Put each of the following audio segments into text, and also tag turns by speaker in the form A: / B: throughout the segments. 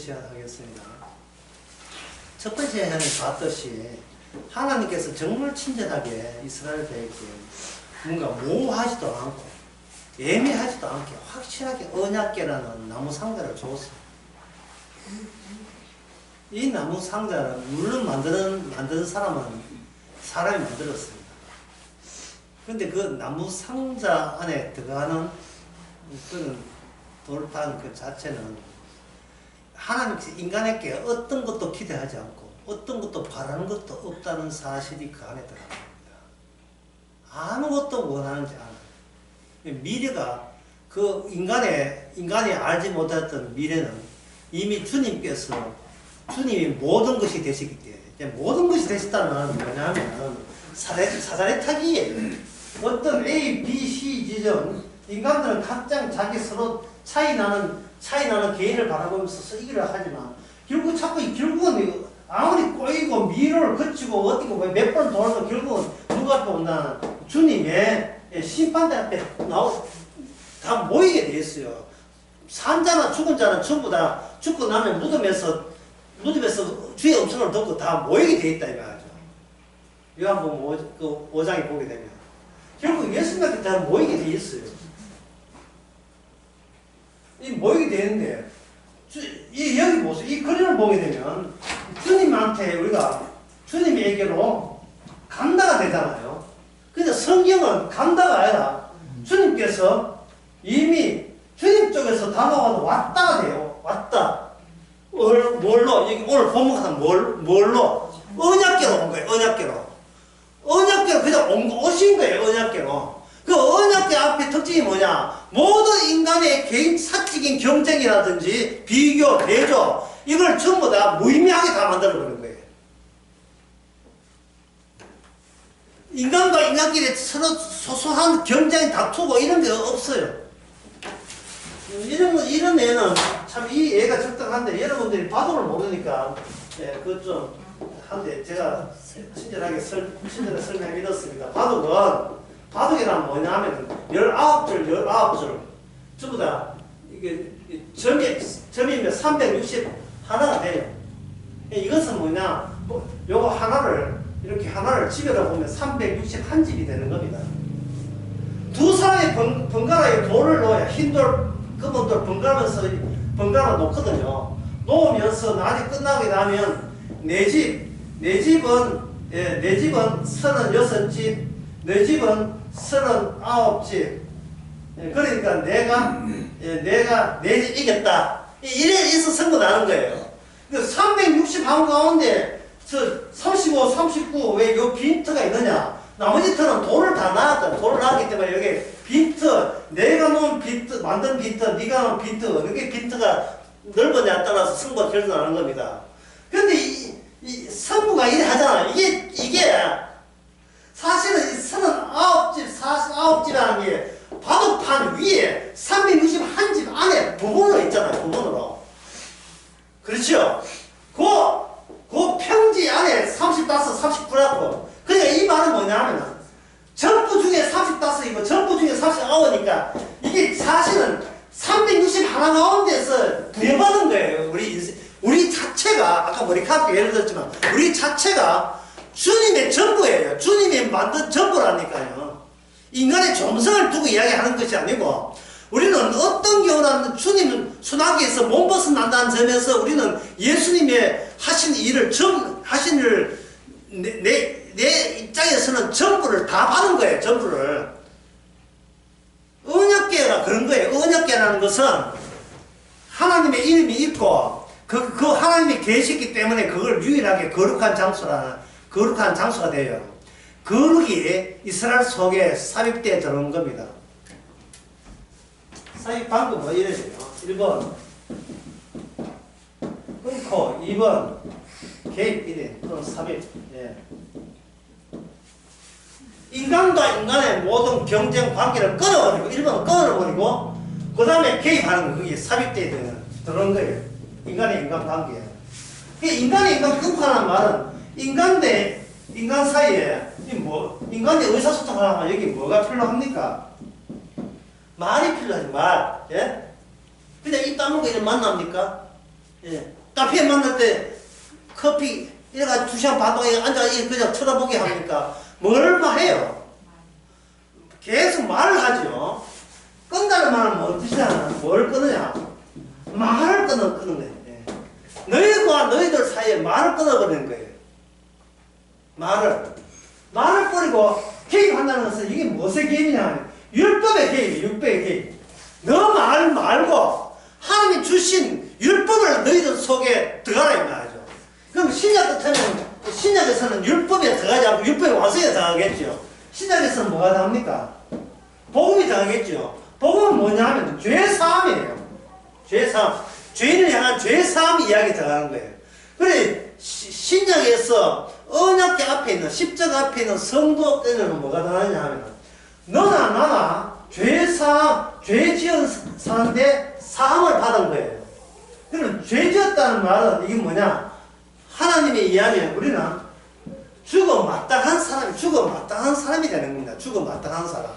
A: 시간 하겠습니다. 첫 번째 시간에 봤듯이 하나님께서 정말 친절하게 이스라엘 백에게 뭔가 모호하지도 않고 애매하지도 않게 확실하게 언약궤라는 나무 상자를 줬어요. 이 나무 상자는 물론 만드는 사람은 사람이 만들었습니다. 근데 그 나무 상자 안에 들어가는 그런 돌판 그 자체는 하나님께서 인간에게 어떤 것도 기대하지 않고 어떤 것도 바라는 것도 없다는 사실이 그 안에 들어갑니다. 아무것도 원하는지 않아요. 미래가 그 인간이 알지 못했던 미래는 이미 주님이 모든 것이 되시기 때문에 모든 것이 되셨다는 뭐냐면 사다리 타기에 어떤 A, B, C 지점 인간들은 각자 자기 서로 차이 나는 개인을 바라보면서 이기를 하지만 결국은 아무리 꼬이고 미로를 거치고 어디고 몇 번 돌아도 결국은 누가 앞에 온다는 주님의 심판대 앞에 다 모이게 돼 있어요. 산 자나 죽은 자는 전부 다 죽고 나면 무덤에서 주의 음성을 듣고 다 모이게 돼 있다 이 말이죠. 요한복음 5장에 보게 되면 결국 예수님한테 다 모이게 돼 있어요. 이 모이게 되는데 여기 보세요. 이 그림을 보게 되면 주님한테 우리가 주님에게로 간다가 되잖아요. 근데 성경은 간다가 아니라 주님께서 이미 주님 쪽에서 다가와도 왔다가 돼요. 왔다. 뭘로? 여기 오늘 본문은 뭘로? 언약궤로 온 거예요. 언약궤로 그냥 오신 거예요. 언약궤로. 그 언약궤 앞에 특징이 뭐냐? 모든 인간의 개인 사적인 경쟁이라든지 비교, 대조 이걸 전부 다 무의미하게 다 만들어버린 거예요. 인간과 인간끼리 서로 소소한 경쟁 다투고 이런 게 없어요. 이런 애는 참 이 애가 적당한데 여러분들이 바둑을 모르니까 그것 좀 한데 제가 친절하게 설명해 드렸습니다. 바둑이란 뭐냐면 19줄 전부 다 이게 점이면 360 돼요. 이것은 뭐냐 요거 하나를 집에다 보면 361집이 되는 겁니다. 두 사람이 번갈아에 돌을 넣어야 흰돌 금은돌 번갈아 놓거든요. 놓으면서 낮이 끝나게 되면 내 집은 36집, 내 집은 39집. 그러니까 내가 내 집 이겼다. 이래서 선거 나는 거예요. 360한 가운데 35, 39 왜 요 빈트가 있느냐? 나머지 터는 돌을 다 놨다. 돌을 놨기 때문에 여기 빈트, 내가 놓은 빈트, 만든 빈트, 네가 놓은 빈트, 여기 빈트가 넓으냐에 따라서 승부가 결정하는 겁니다. 근데 이 승부가 이래 하잖아요. 이게 사실은 39집이라는 게 바둑판 위에 361집 안에 부분으로 있잖아요. 부분으로. 그렇죠? 그 평지 안에 35, 39라고. 그러니까 이 말은 뭐냐면 전부 중에 35이고 전부 중에 39니까 이게 사실은 361 가운데서 부여받은 거예요. 우리 자체가 아까 머리카락 예를 들었지만 우리 자체가 주님의 전부예요. 주님이 만든 전부라니까요. 인간의 존성을 두고 이야기하는 것이 아니고 우리는 어떤 경우라도 주님은 순하기에서 몸 벗어난다는 점에서 우리는 예수님의 하신 일을 내 입장에서는 전부를 다 받은 거예요. 전부를. 언약궤라 그런 거예요. 언약궤라는 것은 하나님의 이름이 있고 그 하나님이 계시기 때문에 그걸 유일하게 거룩한 장소가 돼요. 거룩이 이스라엘 속에 삽입되어 들어온 겁니다. 삽입 방법은 이래 돼요. 1번 끊고 2번 개입 1인 또는 삽입. 인간과 인간의 모든 경쟁 관계를 끊어버리고 1번은 끊어버리고 그 다음에 개입하는 거 그게 삽입되어 들어온 거예요. 인간의 인간 관계에. 인간의 인간 끊고하는 말은 인간 대 인간 사이에 인간의 의사소통하려면 여기 뭐가 필요합니까? 말이 필요하지 말. 예? 그냥 입 다물고 이런 만납니까? 예. 카페에 만날 때 커피 이래가지고 2시간 반 동안 앉아 그냥 쳐다보게 합니까? 뭘 말해요? 계속 말을 하죠. 끈다는 말은 뭐 뜻이잖아. 뭘 끊느냐? 말을 끄는 거예요. 예. 너희과 너희들 사이에 말을 끊어버리는 거예요. 말을 뿌리고 개입한다는 것은 이게 무엇의 개입이냐? 율법의 개입, 율법의 개입. 너 말 말고 하나님이 주신 율법을 너희들 속에 들어가라 이 말이죠. 그럼 신약에서는 율법에 들어가지 않고 율법의 완성에 들어가겠죠. 신약에서는 뭐가 들어갑니까? 복음이 들어가겠죠. 복음은 뭐냐 하면 죄사함이에요. 죄사함. 죄인을 향한 죄사함 이야기 들어가는 거예요. 그래 신약에서 언약궤 앞에 있는 십자가 앞에 있는 성도들은 뭐가 들어가느냐 하면 너나 나나 죄사함, 죄 지은 사람인데 사함을 받은 거예요. 그럼 죄 지었다는 말은 이게 뭐냐? 하나님에 의하면 우리는 죽어 마땅한 사람이 되는 겁니다. 죽어 마땅한 사람.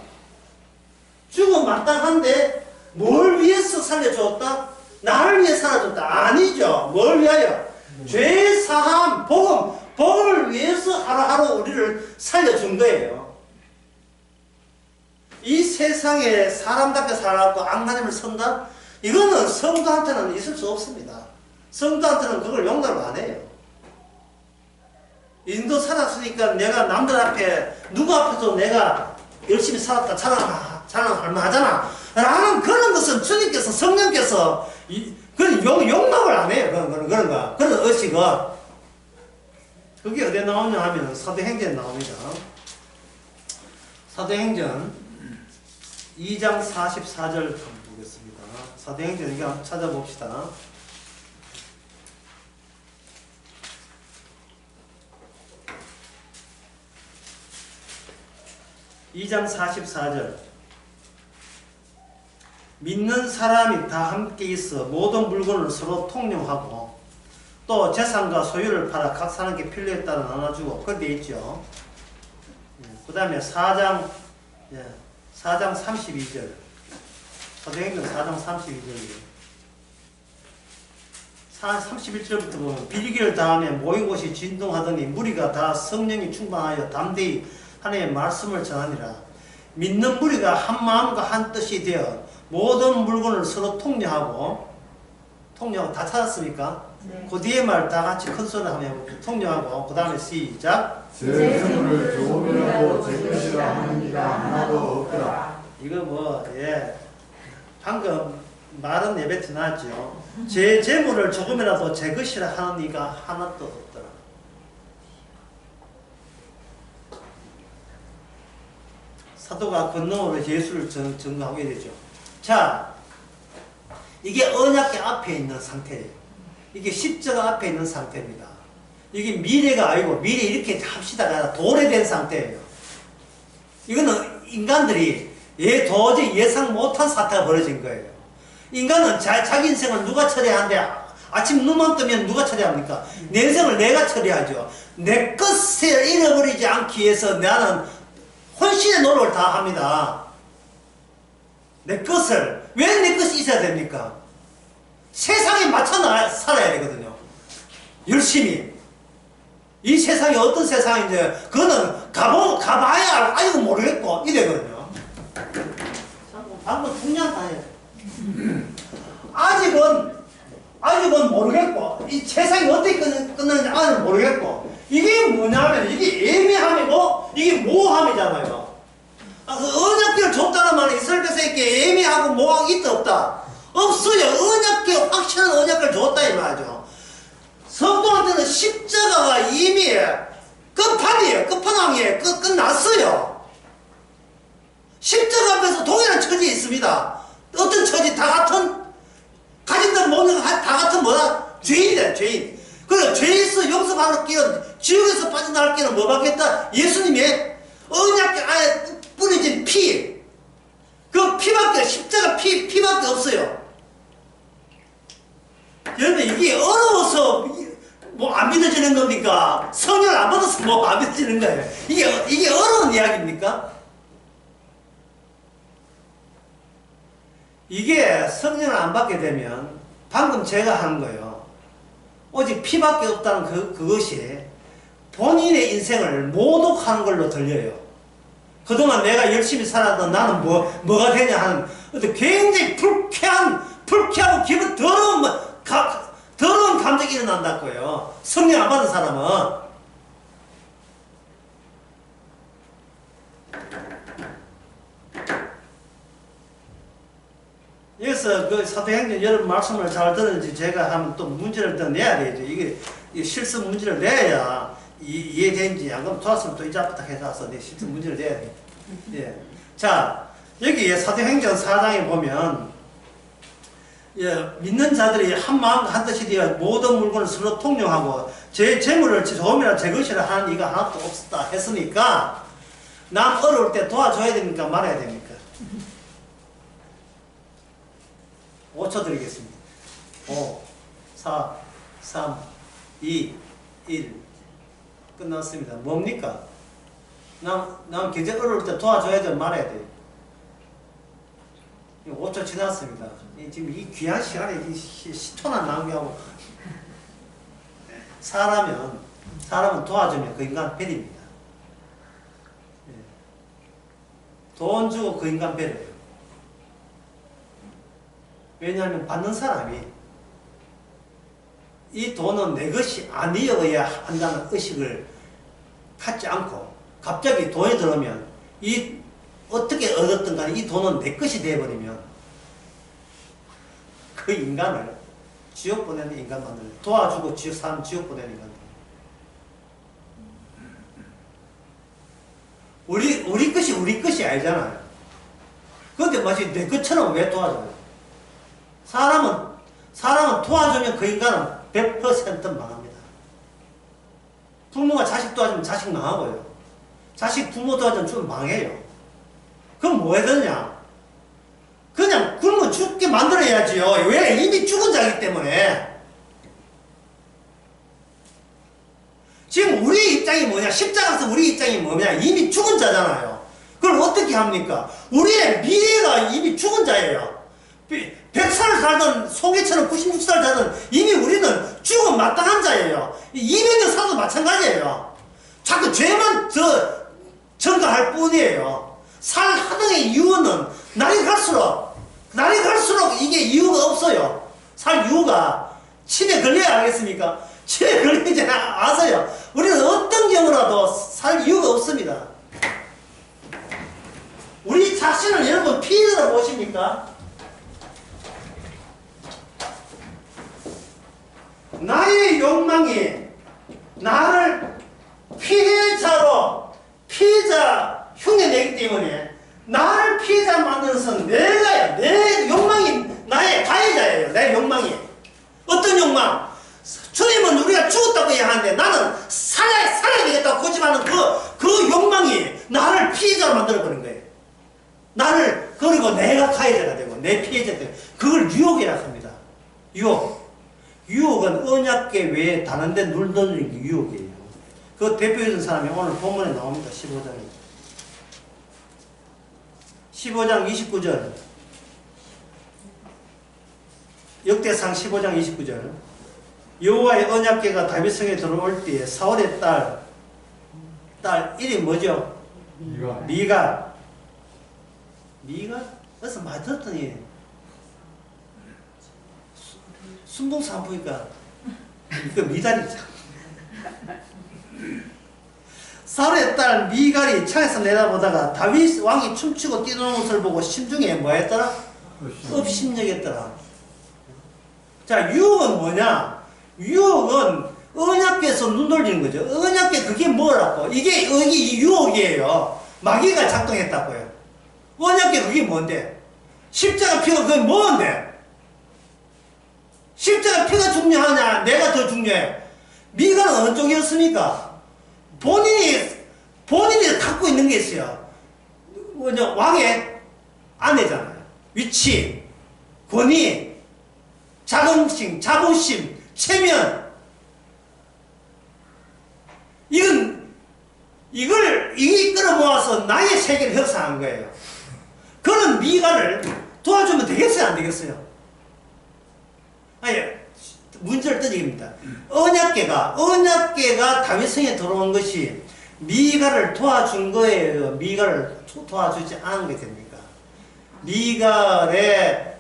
A: 죽어 마땅한데 뭘 위해서 살려주었다? 나를 위해 살아줬다? 아니죠. 뭘 위하여? 죄 사함, 복음을 위해서 하루하루 우리를 살려준 거예요. 이 세상에 사람답게 살아갖고 악하님을 선다? 이거는 성도한테는 있을 수 없습니다. 성도한테는 그걸 용납을 안 해요. 인도 살았으니까 내가 남들 앞에 누구 앞에서 내가 열심히 살았다 자랑할 만하잖아 라는 그런 것은 주님께서 성령께서 그런 용납을 안 해요. 그런 의식은. 그게 어디에 나오냐 하면 사도행전에 나옵니다. 사도행전 2장 44절 한번 보겠습니다. 사도행전 이거 한번 찾아봅시다. (2장 44절) 믿는 사람이 다 함께 있어 모든 물건을 서로 통용하고 또 재산과 소유를 팔아 각 사람께 필요에 따라 나눠주고 그렇게 되어 있죠. 그 다음에 4장 32절 사도행전 4장 32절이에요. 31절부터 보면 비리기를 다하며 모인 곳이 진동하더니 무리가 다 성령이 충만하여 담대히 하나님의 말씀을 전하니라. 믿는 무리가 한 마음과 한 뜻이 되어 모든 물건을 서로 통용하고 다 찾았습니까? 네. 그 뒤에 말 다 같이 큰 소리로 한번 해볼게요. 통용하고 그 다음에 시작.
B: 제 재물을 조금이라도 제 것이라 하는 이가 하나도 없더라.
A: 이거 방금 말은 예배 때 나왔죠. 제 재물을 조금이라도 제 것이라 하는 이가 하나도 없더라. 사도가 건너오로 예수를 증거하게 되죠. 자, 이게 언약궤 앞에 있는 상태예요. 이게 십자가 앞에 있는 상태입니다. 이게 미래가 아니고 미래 이렇게 합시다가 도래된 상태예요. 이거는 인간들이 도저히 예상 못한 사태가 벌어진 거예요. 인간은 자기 인생을 누가 처리하는데 아침 눈만 뜨면 누가 처리합니까? 내 인생을 내가 처리하죠. 내 것을 잃어버리지 않기 위해서 나는 혼신의 노력을 다 합니다. 내 것을. 왜 내 것이 있어야 됩니까? 세상에 맞춰 살아야 되거든요. 열심히. 이 세상이 어떤 세상인지 그거는 가봐야 알고 모르겠고 이래거든요. 방금 중요한 단어예요. 아직은 모르겠고 이 세상이 어떻게 끝나는지 아직 모르겠고 이게 뭐냐면 이게 애매함이고 이게 모함이잖아요. 그 언약궤를 줬다는 말은 이스라엘 백성에게 애매하고 모함이 있다 없다? 없어요. 언약궤 확실한 언약궤를 줬다 이 말이죠. 성도한테는 십자가가 이미 끝판이에요. 끝판왕이에요. 끝났어요. 십자가 앞에서 동일한 처지에 있습니다. 어떤 처지? 다 같은 가진들 모든 다 같은 뭐다? 죄인이다. 죄인. 그래 죄에서 용서받을 길은 지옥에서 빠져나갈 길은 뭐 받겠다? 예수님의 언약궤 안에 뿌려진 피. 그 피밖에 십자가 피밖에 없어요. 여러분 이게 어려워서 뭐 안 믿어지는 겁니까? 성령을 안 받아서 뭐 안 믿어지는 거예요. 이게 어려운 이야기입니까? 이게 성령을 안 받게 되면 방금 제가 하는 거예요. 오직 피밖에 없다는 그것이 본인의 인생을 모독하는 걸로 들려요. 그동안 내가 열심히 살았던 나는 뭐가 되냐 하는 어떤 굉장히 불쾌하고 기분 더러운 감정이 일어난다고요. 성령 안 받은 사람은. 여기서 그 사도행전 여러분 말씀을 잘 들었는지 제가 한번 또 문제를 더 내야 되죠. 이게 실수 문제를 내야 이해되는지, 안 그러면 돌았으면 또 이자부터 해서 내 실수 문제를 내야 돼. 예. 자, 여기 사도행전 4장에 보면, 예, 믿는 자들이 한 마음과 한 뜻이 되어 모든 물건을 서로 통용하고 제 재물을 조금이나 제 것이라 하는 이가 하나도 없었다 했으니까, 남 어려울 때 도와줘야 됩니까? 말아야 됩니까? 5초 드리겠습니다. 5, 4, 3, 2, 1. 끝났습니다. 뭡니까? 남 경제 어려울 때 도와줘야 돼, 말아야 돼. 5초 지났습니다. 지금 이 귀한 시간에 10초나 낭비하고. 사람은 도와주면 그 인간 배립니다. 돈 주고 그 인간 배려요. 왜냐하면 받는 사람이 이 돈은 내 것이 아니어야 한다는 의식을 갖지 않고 갑자기 돈이 들어오면 이 어떻게 얻었든 간에 이 돈은 내 것이 되어버리면 그 인간을 지옥 보내는 인간 만들어요. 도와주고 사람 지옥 보내는 인간. 우리 것이 아니잖아요. 그런데 마치 내 것처럼 왜 도와줘요? 사람은 도와주면 그 인간은 100% 망합니다. 부모가 자식 도와주면 자식 망하고요. 자식 부모 도와주면 좀 망해요. 그럼 뭐 해야 되냐? 그냥 굶어 죽게 만들어야지요. 왜? 이미 죽은 자이기 때문에. 지금 우리 입장이 뭐냐? 십자가에서 우리 입장이 뭐냐? 이미 죽은 자잖아요. 그걸 어떻게 합니까? 우리의 미래가 이미 죽은 자예요. 100살을 살던 송이처럼 96살 살던 이미 우리는 죽은 마땅한 자예요. 200년 살도 마찬가지예요. 자꾸 죄만 증가할 뿐이에요. 살 하등의 이유는 날이 갈수록 이게 이유가 없어요. 살 이유가 치매 걸려야 알겠습니까? 치매 걸리지 아세요? 우리는 어떤 경우라도 살 이유가 없습니다. 우리 자신을 여러분 피해자로 보십니까? 나의 욕망이 나를 피해자 흉내내기 때문에 나를 피해자 만드는 내 욕망이 나의 가해자예요. 내 욕망이. 어떤 욕망? 주님은 우리가 죽었다고 얘기하는데 나는 살아야 되겠다고 고집하는 그 욕망이 나를 피해자로 만들어버린 거예요. 그리고 내가 가해자가 되고 내 피해자가 되고 그걸 유혹이라고 합니다. 유혹은 언약계 외에 다른 데 눌러드리는 게 유혹이에요. 그 대표해준 사람이 오늘 본문에 나옵니다. 15장 29절. 역대상 15장 29절. 여호와의 언약궤가 다윗성에 들어올 때에 사울의 딸 이름이 뭐죠? 미갈. 어디서 많이 들었더니 순봉산부니까 그 미달이죠. 사울의 딸 미갈이 창에서 내다보다가 다윗 왕이 춤추고 뛰노는 것을 보고 심중에 뭐 했더라? 업심여겼더라. 자, 유혹은 뭐냐? 유혹은 언약궤에서 눈 돌리는 거죠. 언약궤 그게 뭐라고? 이게 유혹이에요. 마귀가 작동했다고요. 언약궤 그게 뭔데? 십자가 피가 그게 뭔데? 십자가 피가 중요하냐? 내가 더 중요해? 미갈은 어느 쪽이었습니까? 본인이 갖고 있는 게 있어요. 왕의 아내잖아요. 위치, 권위, 자부심, 체면. 이걸 끌어모아서 나의 세계를 형성한 거예요. 그런 미갈을 도와주면 되겠어요? 안 되겠어요? 아니, 문제를 떠집니다. 언약궤가 다윗성에 들어온 것이 미가를 도와준 거예요. 미가를 도와주지 않은 게 됩니까?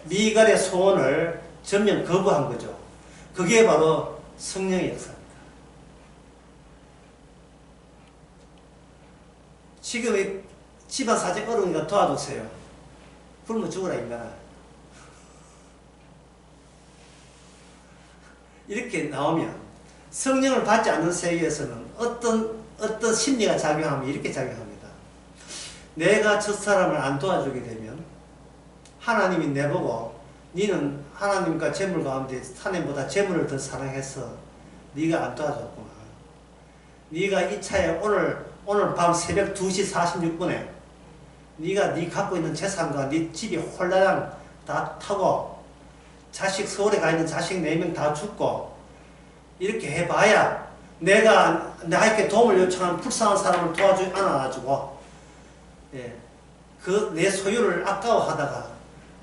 A: 미갈의 소원을 전면 거부한 거죠. 그게 바로 성령의 역사입니다. 지금 집안 사정 어려우니까 도와주세요. 굶어 죽으라 인간아. 이렇게 나오면 성령을 받지 않는 세계에서는 어떤 심리가 작용하면 이렇게 작용합니다. 내가 저 사람을 안 도와주게 되면 하나님이 내보고 니는 하나님과 재물 가운데 하나님보다 재물을 더 사랑해서 네가 안 도와줬구나. 네가 이 차에 오늘 밤 새벽 2시 46분에 네가 네 갖고 있는 재산과 네 집이 홀라당 다 타고 자식 서울에 가 있는 자식 4명 다 죽고 이렇게 해봐야 내가 나에게 도움을 요청한 불쌍한 사람을 도와주지 않아가지고 그 내 소유를 아까워하다가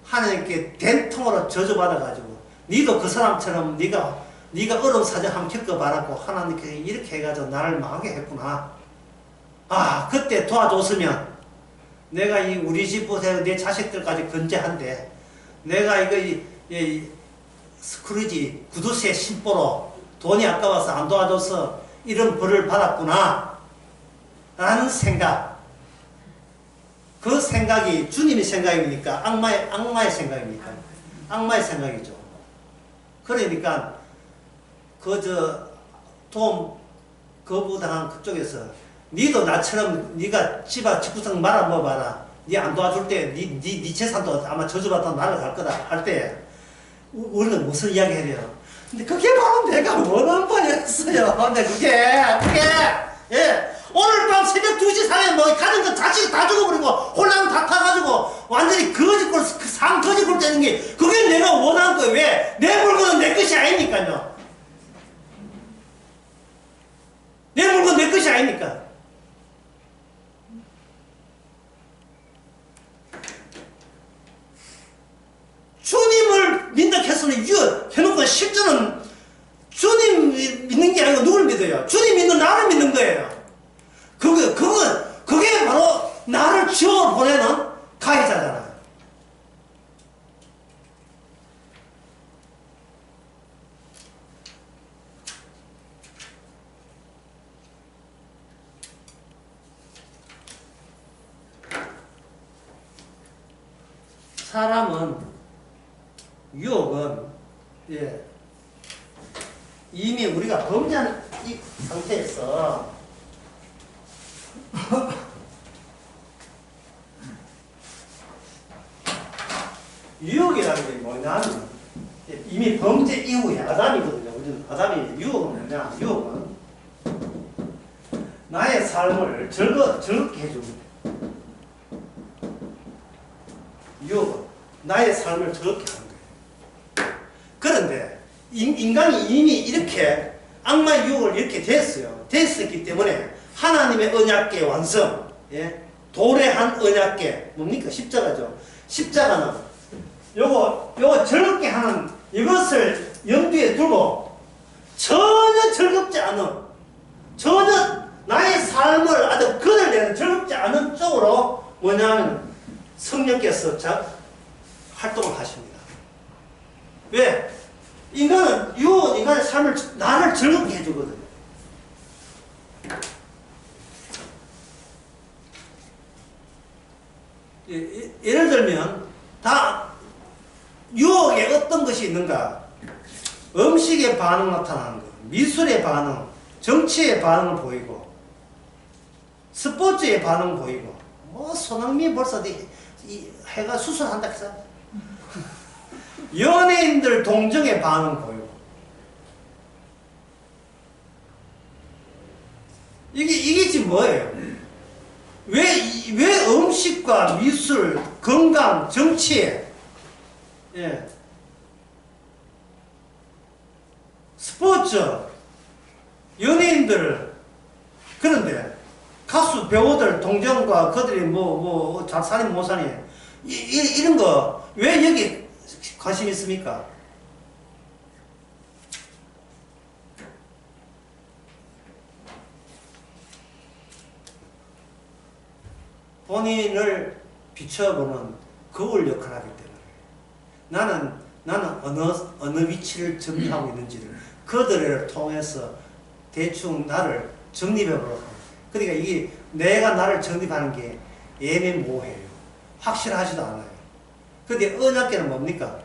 A: 하나님께 된통으로 저주받아가지고 니도 그 사람처럼 네가 어려운 사정 한번 겪어봐라고 하나님께 이렇게 해가지고 나를 망하게 했구나. 아 그때 도와줬으면 내가 우리 집부터 내 자식들까지 건재한데 내가 스크루지 구두쇠 심보로 돈이 아까워서 안 도와줘서 이런 벌을 받았구나 라는 생각. 그 생각이 주님의 생각입니까? 악마의 생각입니까? 악마의 생각이죠. 그러니까 도움 거부당한 그쪽에서 니도 나처럼 니가 집구석 말아 먹어봐라. 니 안 도와줄 때 니 재산도 아마 저주받아 날아갈 거다 할 때 우리는 무슨 이야기 해야 돼요? 근데 그게 바로 내가 원하는 바였어요. 근데 그게 오늘 밤 새벽 2시 사이에 뭐 가는 거 자식 다 죽어버리고 홀랑 다 타가지고 완전히 거짓골 상 거짓골 되는 게 그게 내가 원하는 거예요. 왜? 내 물건은 내 것이 아니니까요. 내 물건 내 것이 아니니까. 주님을 믿는다 해서는 해놓고 실제는 주님 믿는 게 아니고 누굴 믿어요? 주님 믿는 나를 믿는 거예요. 그게 바로 나를 지워 보내는 가해자잖아요. 유혹은 이미 우리가 범죄한 이 상태에서 유혹이라는 게 뭐냐면 이미 범죄 이후에 아담이거든요. 우리는 아담이 유혹은 뭐냐? 유혹은 나의 삶을 즐겁게 해줍니다. 유혹은 나의 삶을 즐겁게 하는 거예요. 그런데 인간이 이미 이렇게 악마의 유혹을 이렇게 됐었기 때문에 하나님의 언약궤 완성, 도래한 언약궤 뭡니까? 십자가죠. 십자가는 요거 즐겁게 하는 이것을 염두에 두고 전혀 즐겁지 않은, 전혀 나의 삶을 아주 거들내는 즐겁지 않은 쪽으로 뭐냐면 성령께서 활동을 하십니다. 왜? 인간은 인간의 삶을 나를 즐겁게 해주거든요. 예를 들면 유혹에 어떤 것이 있는가? 음식의 반응 나타나는 것, 미술의 반응, 정치의 반응을 보이고, 스포츠의 반응 보이고, 손흥민 벌써 해가 수술한다 했어. 연예인들 동정의 반응 보이고, 이게 지금 뭐예요? 왜 음식과 미술, 건강, 정치에, 스포츠, 연예인들, 그런데 가수, 배우들, 동정과 그들이 잘 사니 못 사니, 이런 거, 왜 여기 관심 있습니까? 본인을 비춰보는 거울 역할을 하기 때문에 나는 어느 위치를 정리하고 있는지를 그들을 통해서 대충 나를 정립해보려고 합니다. 그러니까 이게 내가 나를 정립하는 게 애매모호해요. 확실하지도 않아요. 근데 언약계는 뭡니까?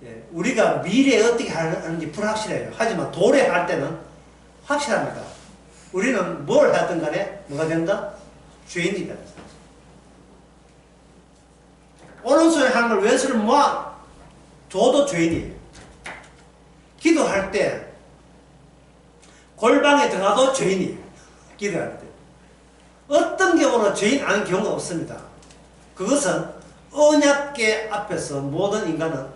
A: 예, 우리가 미래에 어떻게 하는지 불확실해요. 하지만 도래할 때는 확실합니다. 우리는 뭘 하든 간에 뭐가 된다? 죄인이 된다. 오른손에 하는 걸 왼손을 모아 줘도 죄인이에요. 기도할 때 골방에 들어가도 죄인이에요. 기도할 때. 어떤 경우는 죄인 아닌 경우가 없습니다. 그것은 언약계 앞에서 모든 인간은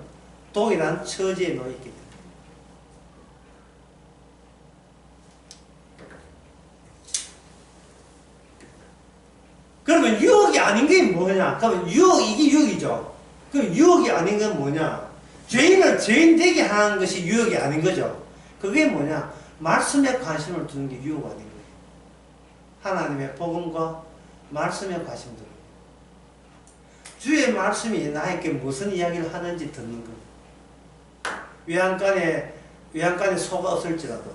A: 동일한 처지에 놓여 있기 때문에. 그러면 유혹이 아닌 게 뭐냐? 그러면 이게 유혹이죠. 그럼 유혹이 아닌 건 뭐냐? 죄인을 죄인 되게 하는 것이 유혹이 아닌 거죠. 그게 뭐냐? 말씀에 관심을 두는 게 유혹 아닌 거예요. 하나님의 복음과 말씀에 관심 두는 거예요. 주의 말씀이 나에게 무슨 이야기를 하는지 듣는 것. 외양간에 소가 없을지라도,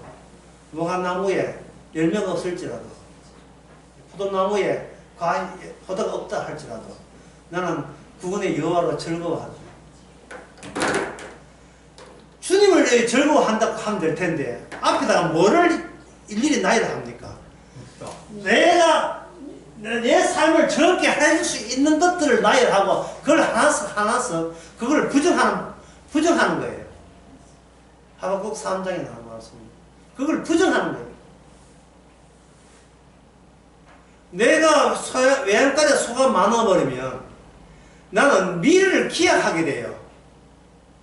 A: 무화과나무에 열매가 없을지라도, 포도나무에 포도가 없다 할지라도 나는 구원의 여호와로 즐거워하죠. 주님을 즐거워한다고 하면 될 텐데 앞에다가 뭐를 일일이 나열을 합니까? 내가 내 삶을 저렇게 해줄 수 있는 것들을 나열하고 그걸 하나씩 그걸 부정하는 거예요. 하박국 3장에 나온 말씀입니다. 그걸 부정하는 거예요. 내가 외양간에 소가 많아버리면 나는 미래를 기약하게 돼요.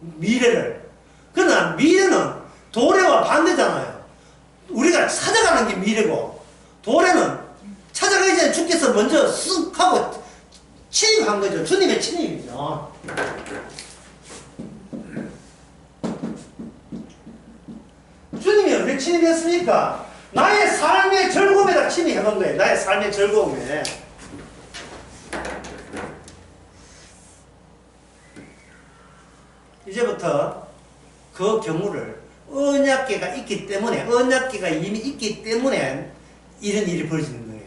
A: 미래를. 그러나 미래는 도래와 반대잖아요. 우리가 찾아가는 게 미래고 도래는 찾아가기 전에 주께서 먼저 쓱 하고 침입한 거죠. 주님의 침입이죠. 주님이 왜 침입했습니까? 나의 삶의 즐거움에다 침입해본 거예요. 나의 삶의 즐거움에. 이제부터 그 경우를 언약계가 있기 때문에, 언약계가 이미 있기 때문에 이런 일이 벌어지는 거예요.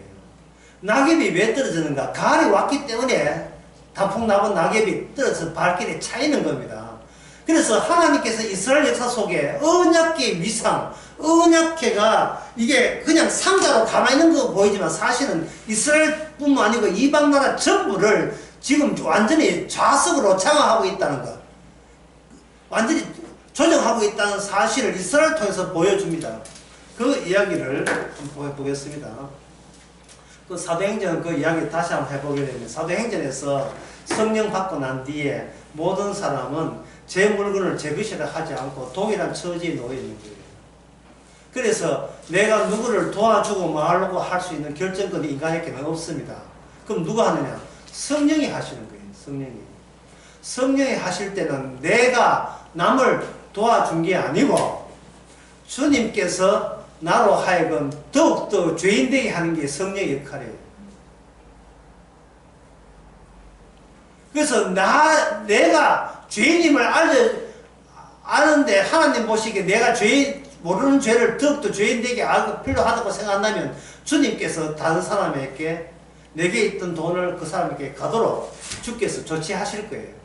A: 낙엽이 왜 떨어지는가? 가을이 왔기 때문에 단풍나무 낙엽이 떨어져서 발길에 차이는 겁니다. 그래서 하나님께서 이스라엘 역사 속에 언약계의 위상, 언약계가 이게 그냥 상자로 가만히 있는 거 보이지만 사실은 이스라엘뿐만 아니고 이방 나라 전부를 지금 완전히 좌석으로 장악하고 있다는 것. 완전히 조정하고 있다는 사실을 이스라엘 통해서 보여줍니다. 그 이야기를 한번 보겠습니다. 그 사도행전 그 이야기 다시 한번 해보게 되면 사도행전에서 성령 받고 난 뒤에 모든 사람은 제 물건을 제 것이라 하지 않고 동일한 처지에 놓여 있는 거예요. 그래서 내가 누구를 도와주고 말고 할 수 있는 결정권이 인간에게는 없습니다. 그럼 누가 하느냐? 성령이 하시는 거예요. 성령이. 성령이 하실 때는 내가 남을 도와준 게 아니고 주님께서 나로 하여금 더욱더 죄인되게 하는 게 성령의 역할이에요. 그래서 내가 죄인임을 아는데 하나님 보시기에 내가 모르는 죄를 더욱더 죄인되게 알고 필요하다고 생각한다면 주님께서 다른 사람에게 내게 있던 돈을 그 사람에게 가도록 주께서 조치하실 거예요.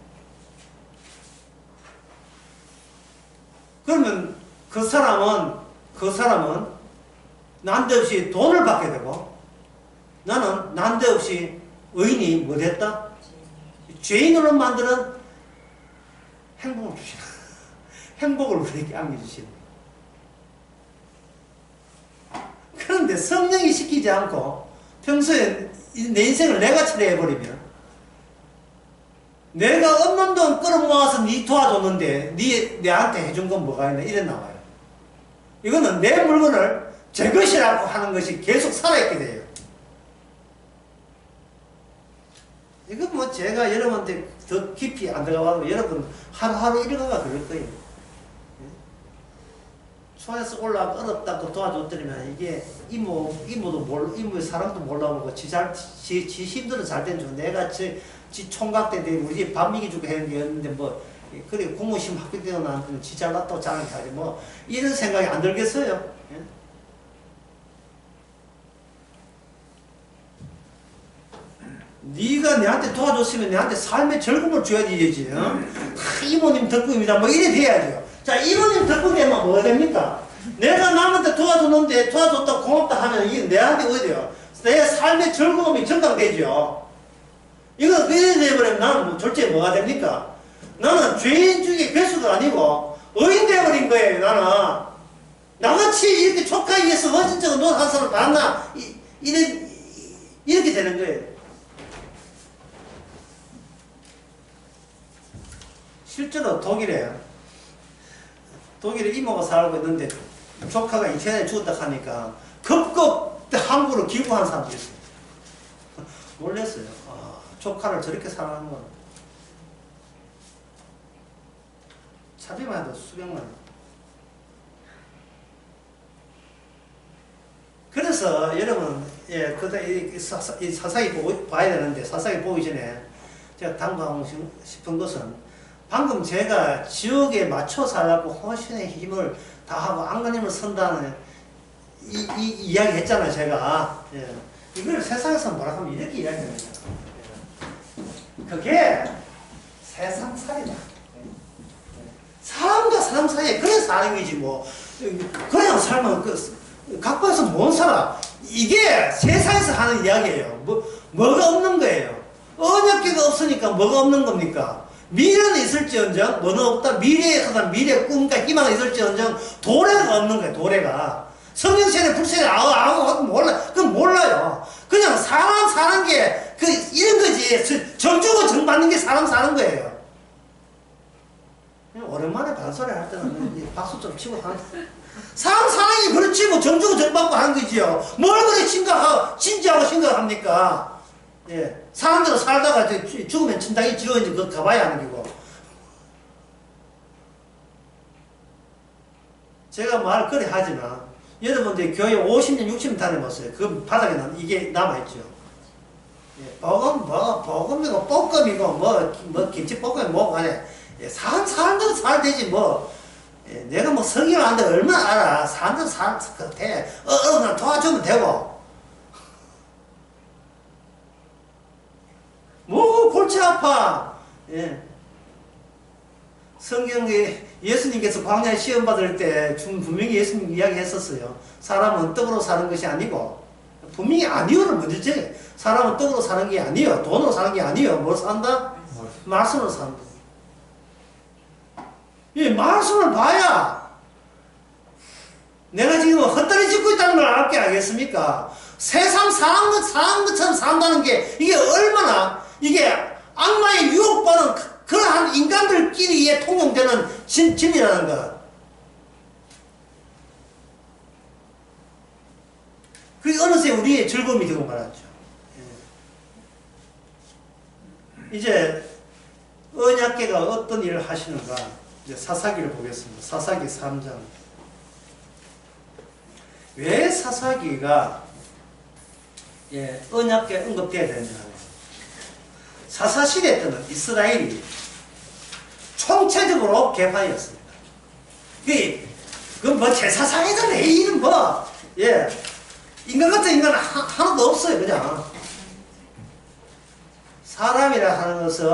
A: 그러면 그 사람은 난데없이 돈을 받게 되고 나는 난데없이 의인이 뭐 됐다? 죄인으로 만드는 행복을 주시는 행복을 우리에게 안겨주시는. 그런데 성령이 시키지 않고 평소에 내 인생을 내가 처리해버리면 내가 없는 돈 끌어모아서 네 도와줬는데 내한테 해준 건 뭐가 있나 이래 나와요. 이거는 내 물건을 제 것이라고 하는 것이 계속 살아있게 돼요. 이건 뭐 제가 여러분한테 더 깊이 안 들어가도 여러분 하루하루 일어나가 그럴 거예요. 손에서 올라가 어렵다고 도와줬더니만 이게 이모의 사람도 몰라보고 지 힘들어 잘 된 줄 내가 지 총각 때 우리 집 밥 먹여주고 했는 게 였는데 뭐 그래 공무시험 학교 때도 나한테는 지 잘났다고 자랑하지 뭐 이런 생각이 안 들겠어요. 예? 네가 내한테 도와줬으면 내한테 삶의 즐거움을 줘야지. 어? 다 이모님 덕분입니다. 뭐 이래 돼야죠. 자, 이모님 덕분 되면 뭐가 됩니까? 내가 남한테 도와줬는데 도와줬다고 고맙다 하면 이게 내한테 어디요? 내 삶의 즐거움이 증강되죠. 이거 이래 돼버리면 나는 뭐 졸제 뭐가 됩니까? 나는 죄인 중에 괴수가 아니고 의인 돼버린 거예요. 나는 나같이 이렇게 촉하기 위해서 멋진 척을 노릇한 사람을 봤나? 이렇게 되는 거예요. 실제로 독일에 이모가 살고 있는데 조카가 이태원에 죽었다 하니까 급급 한국으로 귀국한 사람도 있어요. 놀랐어요. 아, 조카를 저렇게 사랑하는 건 차비만 해도 수백만 원. 그래서 여러분 이 사사기 봐야 되는데 사사기 보기 전에 제가 당부하고 싶은 것은 방금 제가 지옥에 맞춰 살라고 헌신의 힘을 다하고 안간힘을 선다는 이야기 했잖아요, 제가. 예. 이걸 세상에서 뭐라 하면 이렇게 이야기합니다. 예. 그게 세상살이다. 사람과 사람 사이에 그래 사는 거지, 뭐. 그냥 살면, 각국에서 못 살아. 이게 세상에서 하는 이야기예요. 뭐가 없는 거예요. 언약계가 없으니까 뭐가 없는 겁니까? 미래는 있을지언정 뭐는 없다. 미래 꿈과 희망이 있을지언정 도래가 없는 거예요. 도래가 성령세례 불세례 아무 몰라. 그건 몰라요. 그냥 사람 사는 게 이런 거지. 정 주고 정 받는 게 사람 사는 거예요. 오랜만에 반소리 할 때는 박수 좀 치고 하는 사람 사는 게 그렇지 뭐 정 주고 정 받고 하는 거지요. 뭘 그래 진지하고 심각합니까? 예. 사람들은 살다가 죽으면 천당에 지어있는지 그거 가봐야 하는 거고. 제가 말 그래 하지만, 여러분들이 교회 50년, 60년 다녀봤어요. 그 바닥에 이게 남아있죠. 예. 볶음이고, 볶음이고, 김치볶음이 뭐, 간에. 예. 사람들은 살 되지, 뭐. 예. 내가 뭐 성경을 안데 얼마나 알아. 사람들은 살 돼. 나 도와주면 되고. 뭐 골치 아파. 예. 성경에 예수님께서 광야에 시험 받을 때 분명히 예수님 이야기했었어요. 사람은 떡으로 사는 것이 아니고 분명히 아니요를 먼저 제 사람은 떡으로 사는 게 아니요, 돈으로 사는 게 아니요. 뭘 산다? 말씀으로 산다. 이 말씀을 봐야 내가 지금 헛다리 짚고 있다는 걸 알게 알겠습니까? 세상 사는 것처럼 산다는 게 이게 얼마나 이게 악마의 유혹받은 그러한 인간들끼리에 통용되는 진이라는 것. 그게 어느새 우리의 즐거움이 되고 말았죠. 이제 언약궤가 어떤 일을 하시는가 이제 사사기를 보겠습니다. 사사기 3장. 왜 사사기가 언약궤 언급돼야 되느냐. 사사시대 때는 이스라엘이 총체적으로 개판이었습니다. 뭐 제사상이든 레이든 뭐, 인간 같은 인간 하나도 없어요, 그냥. 사람이라 하는 것은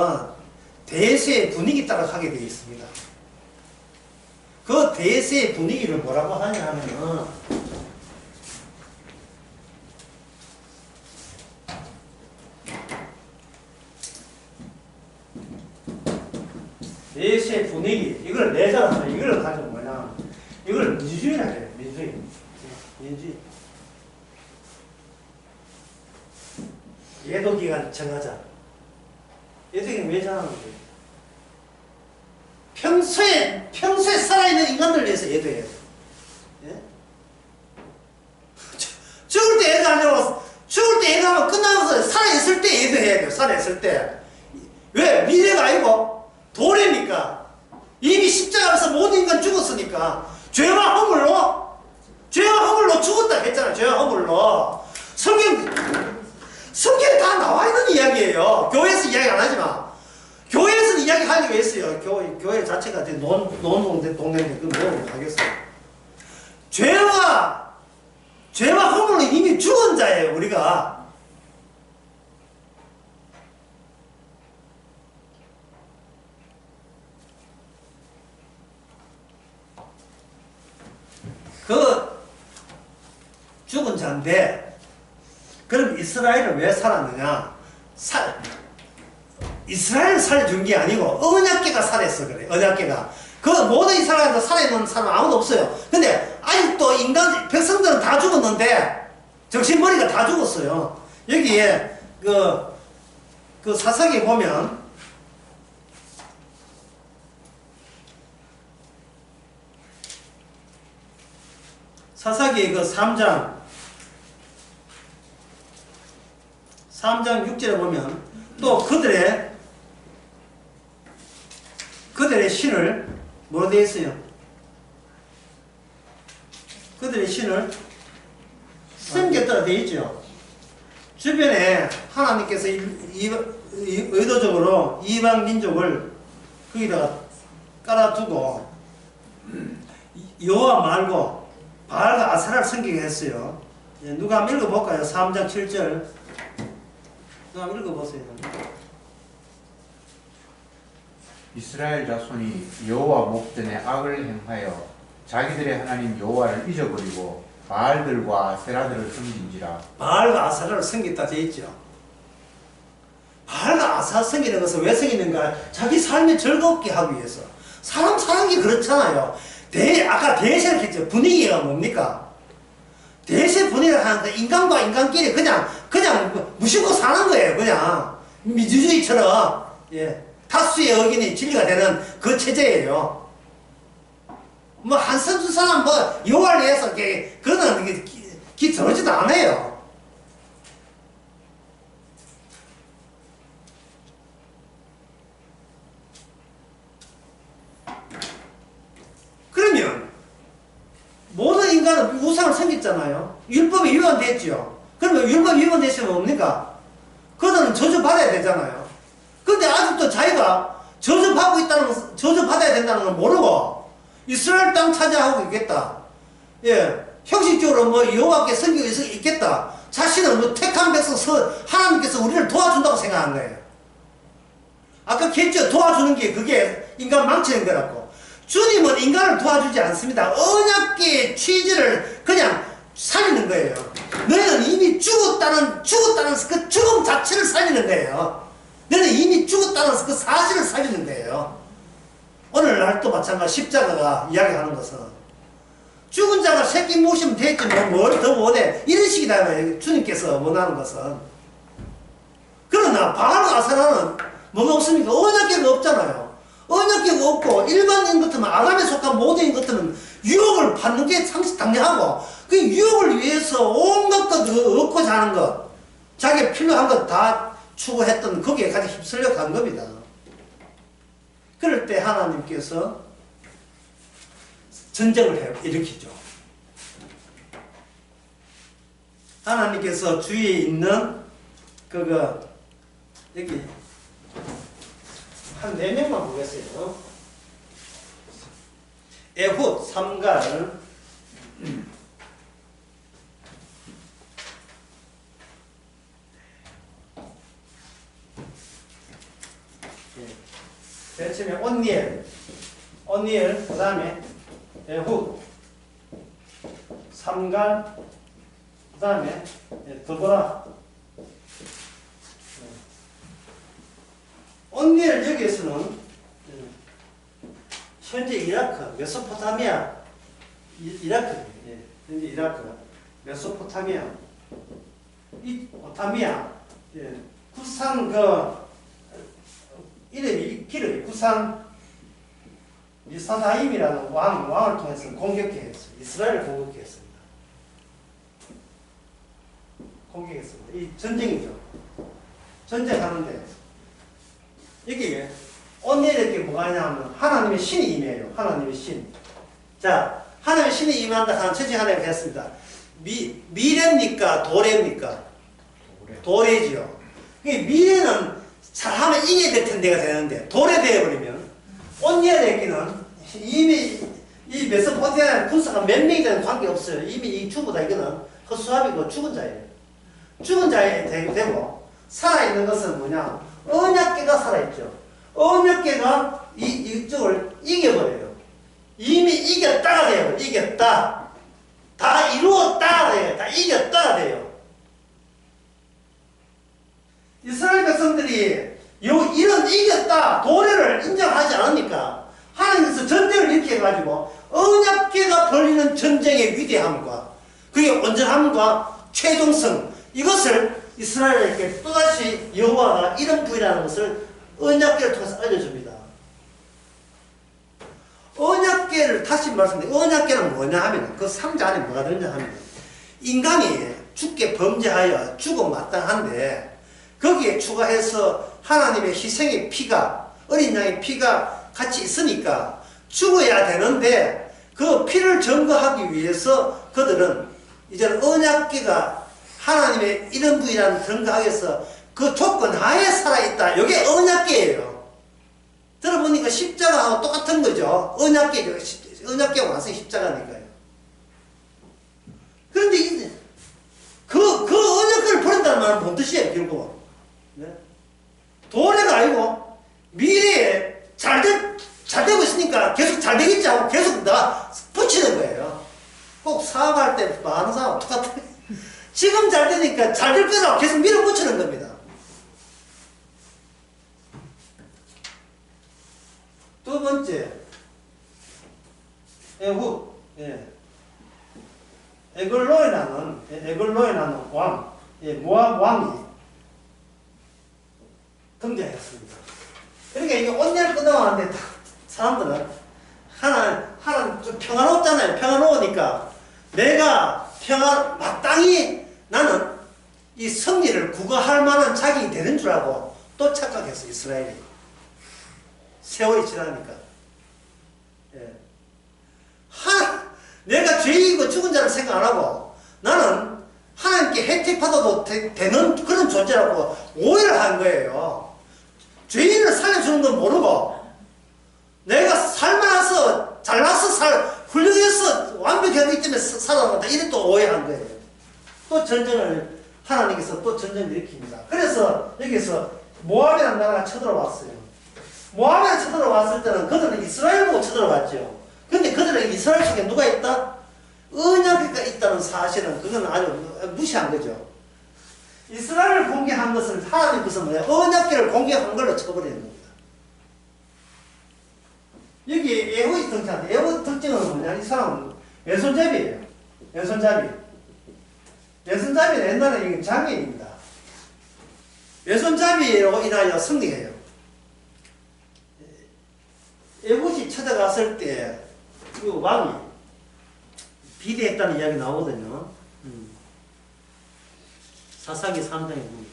A: 대세의 분위기 따라 하게 되어 있습니다. 그 대세의 분위기를 뭐라고 하냐 하면은, 대세의 분위기, 이걸 내잖아. 이걸 가지고 뭐냐. 이걸 민주주의라 해요. 민주주의. 예도기간 정하자. 예도기간 왜 정하는 거예요? 평소에 살아있는 인간들을 위해서 예도해야 돼. 예? 죽을 때 예도하려고, 죽을 때 예도하면 끝나면서 살아있을 때 예도해야 돼요. 살아있을 때. 왜? 미래가 아니고 도래니까. 이미 십자가에서 모든 인간 죽었으니까. 죄와 허물로? 죄와 허물로 죽었다 했잖아요. 죄와 허물로. 성경에 다 나와 있는 이야기예요. 교회에서 이야기 안 하지만. 교회에서는 이야기 할 이유가 있어요. 교회 자체가 동네인데 그뭐 하겠어요. 죄와 허물로 이미 죽은 자예요, 우리가. 그 죽은 자인데, 그럼 이스라엘은 왜 살았느냐? 이스라엘을 살려준 게 아니고 언약궤가 살았어. 그래. 언약궤가 그 모든 이스라엘에서 살아있는 사람 아무도 없어요. 근데 아직도 백성들은 다 죽었는데 정신머리가 다 죽었어요. 여기에 그 사사기 보면 사사기 그 3장 6절에 보면 또 그들의 신을 뭐로 되어 있어요? 그들의 신을 섬겼다고 되어 있죠. 주변에 하나님께서 의도적으로 이방 민족을 거기다가 깔아두고 여호와 말고 바알과 아세라를 섬기게 했어요. 누가 한번 읽어볼까요? 3장 7절 누가 한번 읽어보세요.
C: 이스라엘 자손이 여호와 목전에 악을 행하여 자기들의 하나님 여호와를 잊어버리고 바알들과 아세라들을 섬긴지라.
A: 바알과 아세라를 섬겼다 되어 있죠. 바알과 아세라 섬기는 것은 왜 섬기는가? 자기 삶이 즐겁게 하기 위해서. 사람 사는 게 그렇잖아요. 아까 대세를 했죠. 분위기가 뭡니까? 대세 분위기를 하는데 인간과 인간끼리 그냥 무심코 사는 거예요. 그냥 민주주의처럼. 예. 다수의 의견이 진리가 되는 그 체제예요. 뭐 한선 두 사람 뭐 여호와를 위해서 그거는 기 들어오지도 않아요. 그러면 모든 인간은 우상을 섬겼잖아요. 율법이 위반됐죠. 그러면 율법이 위반됐으면 뭡니까? 그들은 저주받아야 되잖아요. 근데 아직도 자기가 저주받아야 된다는 걸 모르고 이스라엘 땅 차지하고 있겠다. 예. 형식적으로 뭐 여호와께 섬기고 있겠다. 자신은 뭐 택한 백성 하나님께서 우리를 도와준다고 생각한 거예요. 아까 했죠. 도와주는 게 그게 인간 망치는 거라고. 주님은 인간을 도와주지 않습니다. 언약계의 취지를 그냥 살리는 거예요. 너희는 이미 죽었다는 그 죽음 자체를 살리는 거예요. 너는 이미 죽었다는 그 사실을 살리는 거예요. 오늘날도 마찬가지 십자가가 이야기하는 것은 죽은 자가 새끼 모시면 되겠지 뭘 더 원해 이런 식이다. 주님께서 원하는 것은. 그러나 바알과 아세라는 뭐가 없습니까? 언약궤가 없잖아요. 언약궤가 없고 일반인 같으면 아담에 속한 모든 인 같으면 유혹을 받는 게 상식 당연하고 그 유혹을 위해서 온갖 것 얻고자 하는 것 자기가 필요한 것 다 추구했던 거기에 같이 휩쓸려 간 겁니다. 그럴 때 하나님께서 전쟁을 일으키죠. 하나님께서 주위에 있는 여기 한 4명만 보겠어요. 에훗, 삼갈, 제일 처음에 온니엘, 그 다음에 에훗, 삼갈, 그 다음에 드보라. 온니엘 여기에서는 현재 이라크, 메소포타미아, 이라크, 현재 이라크, 메소포타미아, 오타미아, 구상 이름이 길어요. 구상 미사다임이라는 왕을 통해서 공격했어요. 이스라엘을 공격했습니다. 이 전쟁이죠. 전쟁하는데 여기에 온니엘에게 뭐가 있냐면 하나님의 신이 임해요. 하나님의 신. 자, 하나님 신이 임한다 하는 천지 하나님 했습니다. 미래입니까? 도래입니까? 도래지요. 미래는 잘하면 이겨야 될 텐데가 되는데 도래 되어버리면 온니아 되기는 이미 이 메소포타미아 군사가 몇 명이 되는 관계없어요. 이미 이 주부 다 이거는 허수아비고 죽은 자예요. 죽은 자에 되고 살아있는 것은 뭐냐? 언약궤가 살아있죠. 언약궤가 이쪽을 이겨버려요. 이미 이겼다가 돼요. 이겼다. 다 이루었다가 돼요. 다 이겼다가 돼요. 이스라엘 백성들이 이런 이겼다 도래를 인정하지 않으니까 하나님께서 전쟁을 일으켜 가지고 언약궤가 벌이는 전쟁의 위대함과 그의 온전함과 최종성 이것을 이스라엘에게 또다시 여호와가 이런 부이라는 것을 언약궤를 통해서 알려줍니다. 언약궤를 다시 말씀드립니다. 언약궤는 뭐냐 하면 그 상자 안에 뭐가 들었냐 하면 인간이 죽게 범죄하여 죽어 마땅한데 거기에 추가해서 하나님의 희생의 피가 어린 양의 피가 같이 있으니까 죽어야 되는데 그 피를 증거하기 위해서 그들은 이제는 언약궤가 하나님의 이런 부이라는 증거하기 위해서 그 조건 하에 살아있다. 이게 언약궤예요. 들어보니까 십자가하고 똑같은 거죠. 언약궤죠. 언약궤가 완성이 십자가니까요. 그런데 그 언약궤를 버린다는 말은 뭔 뜻이에요, 결국은? 네? 도래가 아니고 미래에 잘 되고 있으니까 계속 잘 되겠지 하고 계속 나 붙이는 거예요. 꼭 사업할 때 많은 사람 똑같아. 지금 잘 되니까 잘 될 거라고 계속 밀어붙이는 겁니다. 두 번째, 에훗, 에글로이라는 왕, 모압 왕이 등장했습니다. 그러니까 이게 온열 끝나왔는데 사람들은 하나 좀 평화롭잖아요. 평화로우니까 내가 마땅히 나는 이 승리를 구가할 만한 자격이 되는 줄 알고 또 착각했어 이스라엘이. 세월이 지나니까. 내가 죄이고 죽은 자를 생각 안 하고 나는 하나님께 혜택 받아도 되는 그런 존재라고 오해를 한 거예요. 죄인을 살려주는 건 모르고 내가 살만해서 잘나서 훌륭해서 완벽하기 때문에 살아난다 이래 또 오해한 거예요. 또 전쟁을 하나님께서 또 전쟁을 일으킵니다. 그래서 여기서 모압이라는 나라가 쳐들어왔어요. 모압에 쳐들어왔을 때는 그들은 이스라엘 보고 쳐들어왔죠. 근데 그들은 이스라엘 속에 누가 있다? 언약궤가 있다는 사실은 그건 아주 무시한 거죠. 이스라엘을 공개한 것을 하나님께서 뭐냐? 언약궤를 공개한 걸로 쳐버리는 겁니다. 여기 에훗이 등장하는데 에훗 특징은 뭐냐? 이 사람은 왼손잡이에요. 왼손잡이. 왼손잡이는 옛날에 이게 장애인입니다. 왼손잡이로 인하여 승리해요. 에훗이 찾아갔을 때 그 왕이 비대했다는 이야기 나오거든요. 사사기 3장에 보면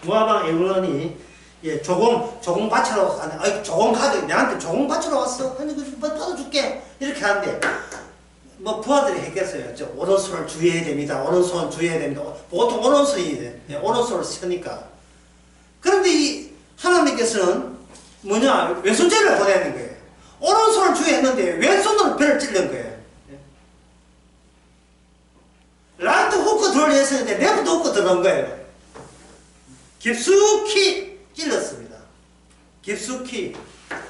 A: 모압왕 에글론이 조공 바치러 가는데 조공 가져 내한테 조공 바치러 왔어? 아니 그 받아줄게 이렇게 하는데 뭐 부하들이 했겠어요. 저 오른손을 주의해야 됩니다. 오른손 주의해야 됩니다. 보통 오른손을 쓰니까. 그런데 이 하나님께서는 뭐냐 왼손잡이를 보내는 거예요. 오른손을 주의했는데 왼손으로 배를 찔른 거예요. 라이트 후크 들어오려 했었는데 레프트 후크 들어간 거예요. 깊숙이 찔렀습니다. 깊숙이.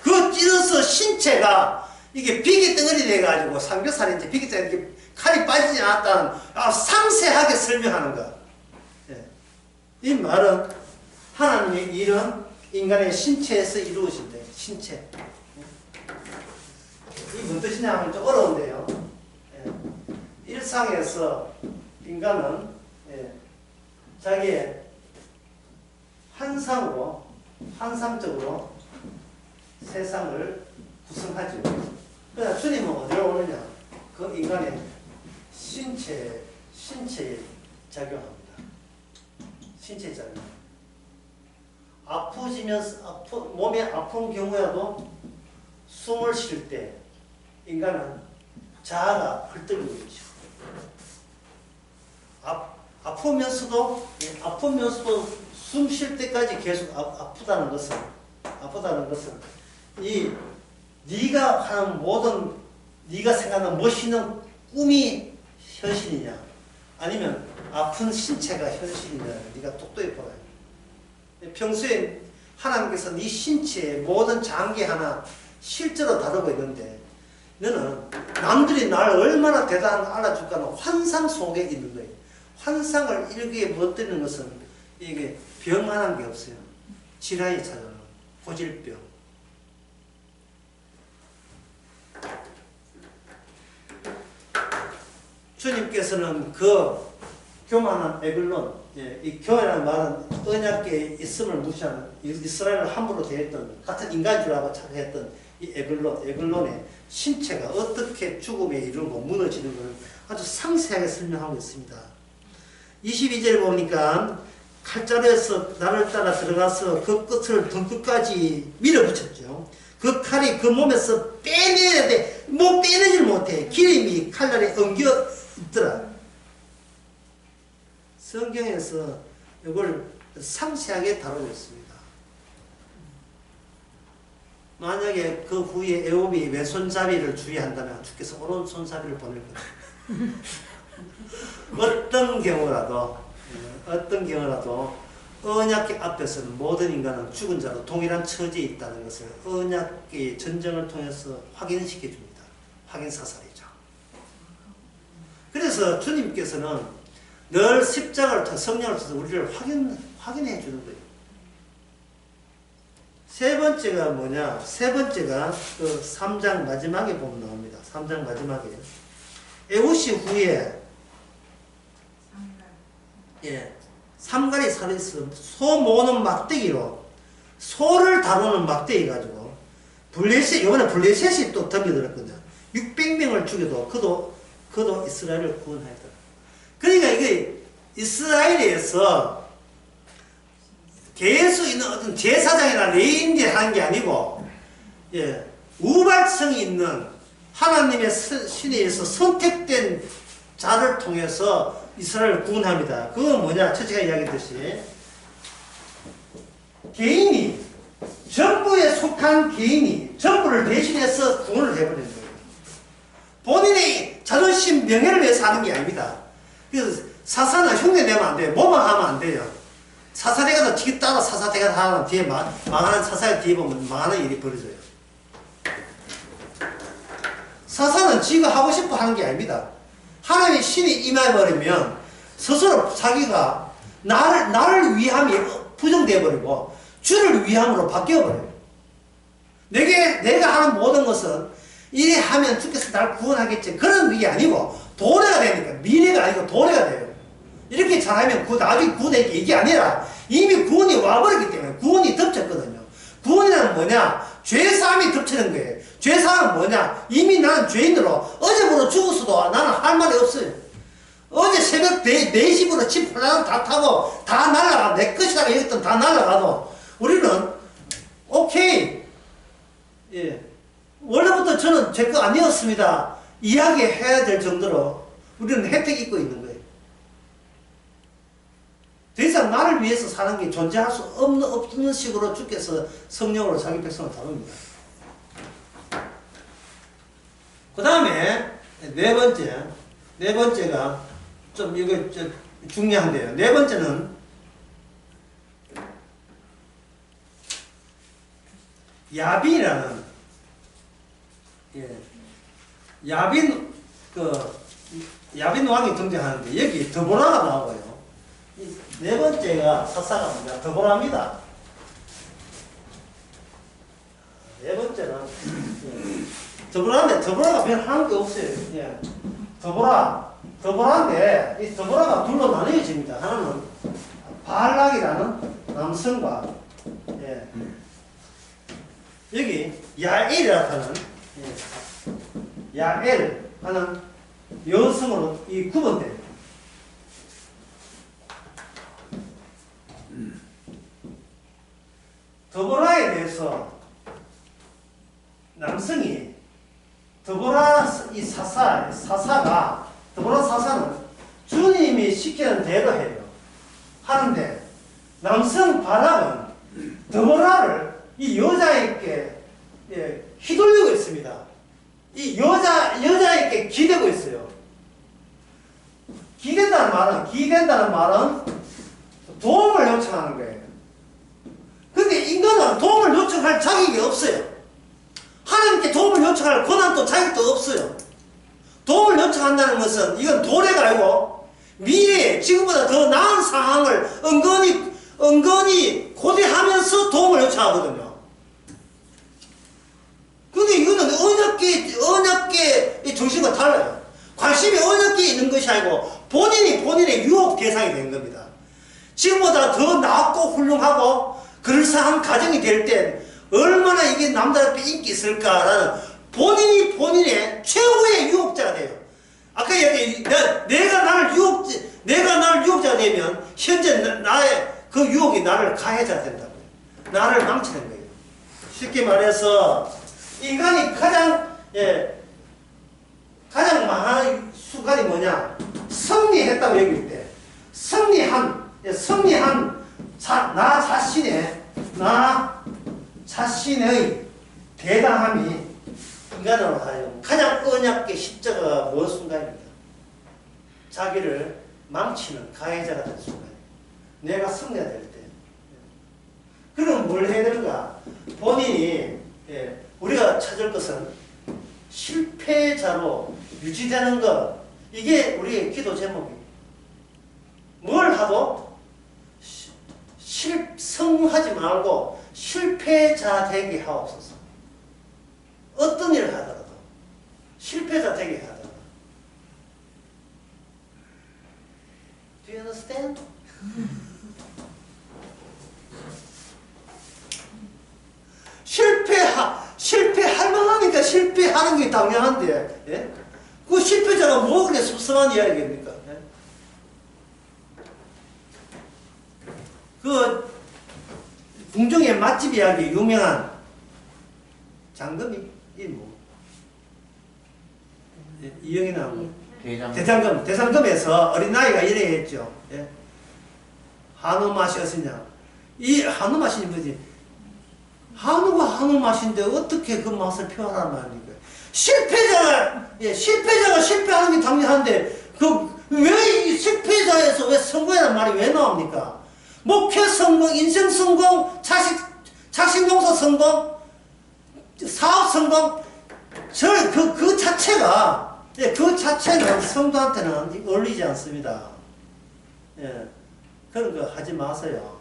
A: 그 찔러서 신체가 이게 비계 덩어리 돼가지고 삼겹살인지 비계살인지 칼이 빠지지 않았다는 상세하게 설명하는 것. 이 말은 하나님의 일은 인간의 신체에서 이루어진다. 신체. 이게 무슨 뜻이냐 하면 좀 어려운데요. 일상에서 인간은 자기의 환상적으로 세상을 구성하죠. 그러나 주님은 어디로 오느냐? 그 인간의 신체에 작용합니다. 신체에 작용. 몸에 아픈 경우에도 숨을 쉴 때 인간은 자아가 헐떡이고 있죠. 아프면서도 숨 쉴 때까지 계속 아프다는 것은 이 네가 하는 모든 네가 생각하는 멋있는 꿈이 현실이냐 아니면 아픈 신체가 현실이냐 네가 똑똑히 보라. 평소에 하나님께서 네 신체의 모든 장기 하나 실제로 다루고 있는데 너는 남들이 날 얼마나 대단한가 알아줄까는 환상 속에 있는 거예요. 환상을 일기에 무너뜨리는 것은 이게 병만한 게 없어요. 질환이 찾아오는 고질병. 주님께서는 그 교만한 에글론, 이 교회라는 말은 언약계에 있음을 무시하는 이스라엘을 함부로 대했던 같은 인간 줄 알고 착각했던 이 에글론의 신체가 어떻게 죽음에 이르고 무너지는 것을 아주 상세하게 설명하고 있습니다. 22절 보니까 칼자루에서 나를 따라 들어가서 그 끝을 등끝까지 밀어붙였죠. 그 칼이 그 몸에서 빼내야 돼. 뭐 빼내질 못해. 기름이 칼날에 엉겨 있더라. 성경에서 이걸 상세하게 다루고 있습니다. 만약에 그 후에 애굽이 왼손잡이를 주의한다면 주께서 오른손잡이를 보낼 거예요. 어떤 경우라도 언약궤 앞에서는 모든 인간은 죽은 자로 동일한 처지에 있다는 것을 언약궤의 전쟁을 통해서 확인시켜 줍니다. 확인사살이죠. 그래서 주님께서는 늘 십자가를 통해 성령을 통해서 우리를 확인해 주는 거예요. 세 번째가 뭐냐? 세 번째가 그 3장 마지막에 보면 나옵니다. 3장 마지막에 애우시 후에 삼갈이 살아있어 소 모으는 막대기로 소를 다루는 막대기 가지고 이번에 블레셋이 또 덤벼들었거든요. 600명을 죽여도 그도 이스라엘을 구원하였다. 그러니까 이게 이스라엘에서 계속 있는 어떤 제사장이나 레인들이 하는 게 아니고 우발성이 있는 하나님의 신에 의해서 선택된 자를 통해서 이스라엘을 구원합니다. 그건 뭐냐? 첫째가 이야기했듯이 개인이 정부에 속한 개인이 정부를 대신해서 구원을 해버리는 거예요. 본인의 자존심, 명예를 위해서 하는 게 아닙니다. 그래서 사사는 흉내내면 안 돼요. 뭐만 하면 안 돼요. 사사대가도 뒤 따라 사사대가 하면 뒤에 망하는 사사의 뒤에 보면 망하는 일이 벌어져요. 사사는 지가 하고 싶어 하는 게 아닙니다. 하나님의 신이 임해버리면 스스로 자기가 나를 위함이 부정되어버리고 주를 위함으로 바뀌어버려요. 내가 하는 모든 것은 이래 하면 주께서 날 구원하겠지 그런 게 아니고 도래가 되니까 미래가 아니고 도래가 돼요. 이렇게 잘하면 나중에 구원하게 이게 아니라 이미 구원이 와버렸기 때문에 구원이 덮쳤거든요. 구원이란 뭐냐? 죄사함이 덮치는 거예요. 죄사함은 뭐냐? 이미 나는 죄인으로 어제부터 죽었어도 나는 할 말이 없어요. 어제 새벽 4시부터 집 홀라당 다 타고 다 날아가 내 것이라고 여겼던 다 날아가도 우리는 오케이 원래부터 저는 제 거 아니었습니다 이야기해야 될 정도로 우리는 혜택이 있고 있는 거예요. 더 이상 나를 위해서 사는 게 존재할 수 없는 식으로 주께서 성령으로 자기 백성을 다룹니다. 그 다음에 네 번째가 좀 이거 좀 중요한데요. 네 번째는 야빈이라는 야빈 왕이 등장하는데 여기 드보라가 나오고요. 네 번째가 사사가 뭡니까? 드보라입니다. 네 번째는 드보라가 별 하는 게 없어요. 드보라인데 이 드보라가 둘로 나뉘어집니다. 하나는 발락이라는 남성과 여기 야엘이라고 하는 야엘 하는 여성으로 이 구분됩니다. 드보라에 대해서 남성이 드보라 이 사사가 드보라 사사는 주님이 시키는 대로 해요. 하는데 남성 바락은 드보라를 이 여자에게 휘둘리고 있습니다. 이 여자에게 기대고 있어요. 기댄다는 말은 도움을 요청하는 거예요. 근데 인간은 도움을 요청할 자격이 없어요. 하나님께 도움을 요청할 권한도 자격도 없어요. 도움을 요청한다는 것은 이건 도래가 아니고 미래에 지금보다 더 나은 상황을 은근히 고대하면서 도움을 요청하거든요. 근데 이거는 언약계의 정신과 달라요. 관심이 언약계에 있는 것이 아니고 본인의 유혹 대상이 되는 겁니다. 지금보다 더 낫고 훌륭하고 그럴싸한 가정이 될 땐 얼마나 이게 남자답게 인기 있을까라는 본인의 최후의 유혹자가 돼요. 아까 얘기 내가 나를 유혹자가 되면 현재 나의 그 유혹이 나를 가해자가 된다고요. 나를 망치는 거예요. 쉽게 말해서 인간이 가장 망한 순간이 뭐냐? 승리했다고 얘기할 때 승리한 나 자신의 대단함이 인간으로 하여금 가장 언약계 십자가가 뭔 순간입니다. 자기를 망치는 가해자가 된 순간이에요. 내가 승리가 될 때. 그럼 뭘 해야 되는가? 본인이 우리가 찾을 것은 실패자로 유지되는 것. 이게 우리의 기도 제목이에요. 뭘 하도 성하지 말고 실패자 되게 하옵소서. 어떤 일을 하더라도 실패자 되게 하더라도. Do you understand? 실패할 만하니까 실패하는 게 당연한데, 예? 그 실패자가 뭐 그렇게 섭섭한 이야기입니까? 예? 그 궁중의 맛집 이야기 유명한 장금이 뭐 이영이 나온 대장금에서 어린아이가 이래 했죠. 예? 한우 맛이 어떠냐? 이 한우 맛이 뭐지? 한우가 한우 맛인데 어떻게 그 맛을 표현하는 말입니까? 실패자가 실패하는 게 당연한데 왜 이 실패자에서 왜 성공이라는 말이 왜 나옵니까? 목표 성공, 인생 성공, 자식 농사 성공, 사업 성공, 그 자체는 성도한테는 어울리지 않습니다. 예, 그런 거 하지 마세요.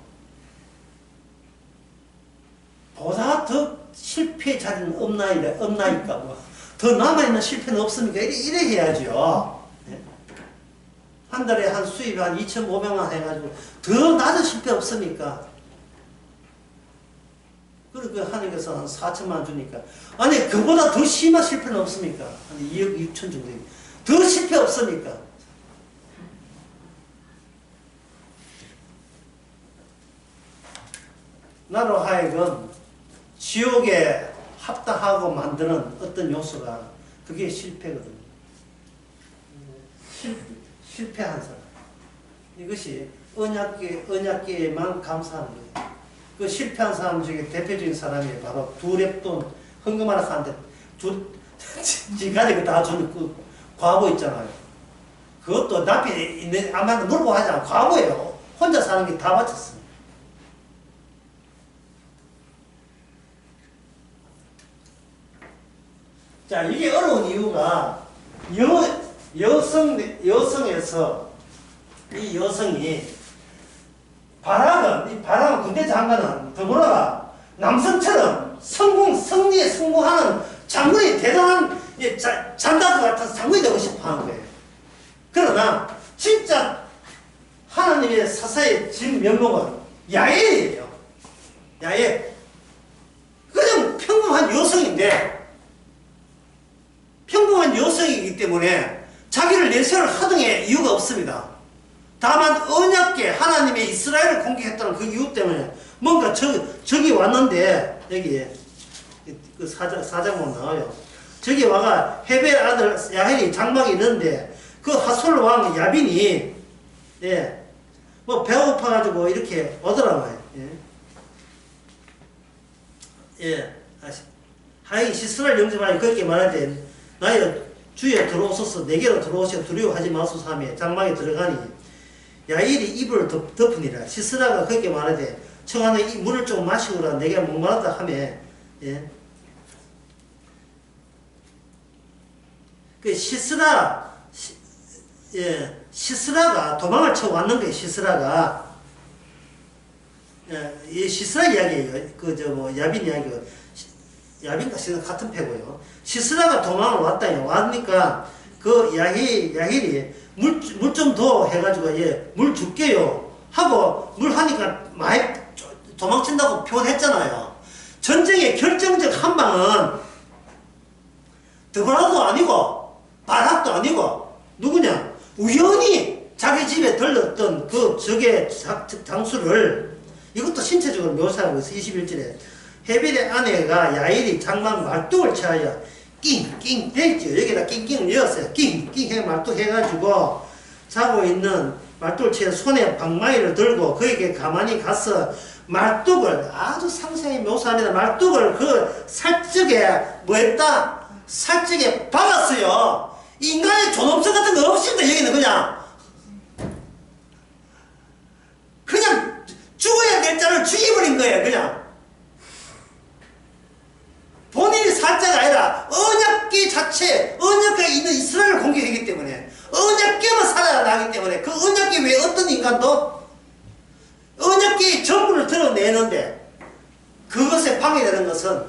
A: 보다 더 실패 자리는 없나이까 뭐. 더 남아있는 실패는 없습니까? 이래 해야죠. 예? 한 달에 한 수입이 한 2,500만 해가지고 더 낮은 실패 없습니까? 그리고 하나님께서 한 4천만 주니까 아니 그보다 더 심한 실패는 없습니까? 한 2억 6천 정도 더 실패 없습니까? 나로 하여금 지옥에 합당하고 만드는 어떤 요소가 그게 실패거든요. 실패한 사람. 이것이 언약계에만 감사하는 거예요. 그 실패한 사람 중에 대표적인 사람이 바로 두렙돈 헌금하러 가는데 지가지고 다 주는 그 과부 있잖아요. 그것도 납이 있는 아마 물고 하잖아. 과부예요. 혼자 사는 게 다 바쳤어요. 자, 이게 어려운 이유가 여성에서 이 여성이 바락은 군대 장관은 더불어가 남성처럼 승리에 성공하는 장군이 대단한 잔다드 같은 장군이 되고 싶어 하는 거예요. 그러나 진짜 하나님의 사사의 진면목은 야엘이에요. 야엘. 그냥 평범한 여성인데 평범한 여성이기 때문에 자기를 내세울 하등의 이유가 없습니다. 다만 언약계 하나님의 이스라엘을 공격했다는 그 이유 때문에 뭔가 저기 왔는데 여기 그 사장 보면 나와요. 저기 와가 헤벨 아들 야헬이 장막이 있는데 그 하솔 왕 야빈이 예, 뭐 배고파가지고 이렇게 오더라고요. 예, 하이 시스라를 영접하여 그렇게 말하되 나의 주에 들어오소서 내게로 들어오시어 두려워하지 마소서 하며 장막에 들어가니 야일이 입을 덮으니라. 시스라가 그렇게 말하되 청하는 이 물을 좀 마시고라 내게 목마르다 하며 예. 그 시스라가 도망을 쳐 왔는 거예요. 시스라가 이 시스라 이야기예요. 야빈 이야기가 야빈과 시스라 같은 패고요. 시스라가 도망을 왔다요. 왔으니까 그 야힐이 물 좀 더 해가지고 물 줄게요 하고 물 하니까 많이 도망친다고 표현했잖아요. 전쟁의 결정적 한 방은 드보라도 아니고 바락도 아니고 누구냐? 우연히 자기 집에 들렀던 그 적의 장수를 이것도 신체적으로 묘사하고 있어. 21절에 헤벨의 아내가 야일이 장막 말뚝을 취하여 낑낑 했죠. 여기다 낑낑을 넣었어요. 낑낑 해 말뚝 해가지고 자고 있는 말뚝을 취해 손에 방망이를 들고 그에게 가만히 가서 말뚝을 아주 상세히 묘사합니다. 말뚝을 그 살적에 뭐 했다? 살적에 박았어요. 인간의 존엄성 같은 거 없습니다. 여기는 그냥 죽어야 될 자를 죽여버린 거예요. 그냥 본인이 살자가 아니라 언약궤 자체, 언약궤에 있는 이스라엘을 공격했기 때문에 언약궤만 살아나기 때문에 그 언약궤 외에 어떤 인간도 언약궤의 전부를 드러내는데 그것에 방해되는 것은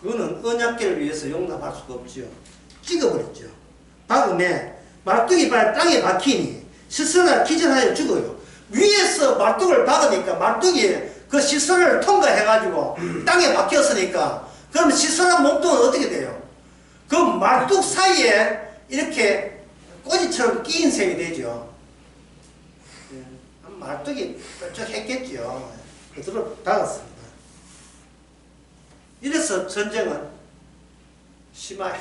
A: 그거는 언약궤를 위해서 용납할 수가 없지요. 찍어버렸죠. 박음에 말뚝이 땅에 박히니 시스라가 기절하여 죽어요. 위에서 말뚝을 박으니까 말뚝이 그 시스라를 통과해가지고 땅에 박혔으니까 그럼 시스라 몸통은 어떻게 돼요? 그 말뚝 사이에 이렇게 꼬지처럼 끼인 셈이 되죠. 말뚝이 뾰족했겠죠. 그대로 박았습니다. 이래서 전쟁은 심하게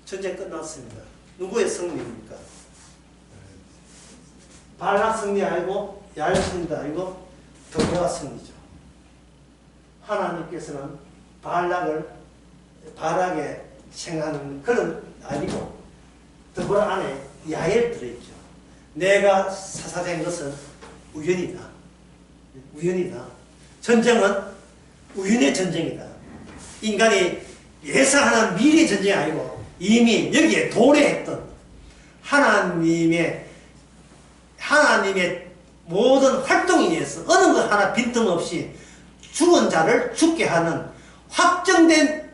A: 전쟁 끝났습니다. 누구의 승리입니까? 발락 승리 아니고 야일 승리도 아니고 드보라 승리죠. 하나님께서는 발락에 생각하는 그런 아니고 드보라 안에 야일 들어있죠. 내가 사사된 것은 우연이다. 우연이다. 전쟁은 우연의 전쟁이다. 인간이 예상하는 미래의 전쟁이 아니고 이미 여기에 도래했던 하나님의 모든 활동에 의해서 어느 것 하나 빈틈없이 죽은 자를 죽게 하는 확정된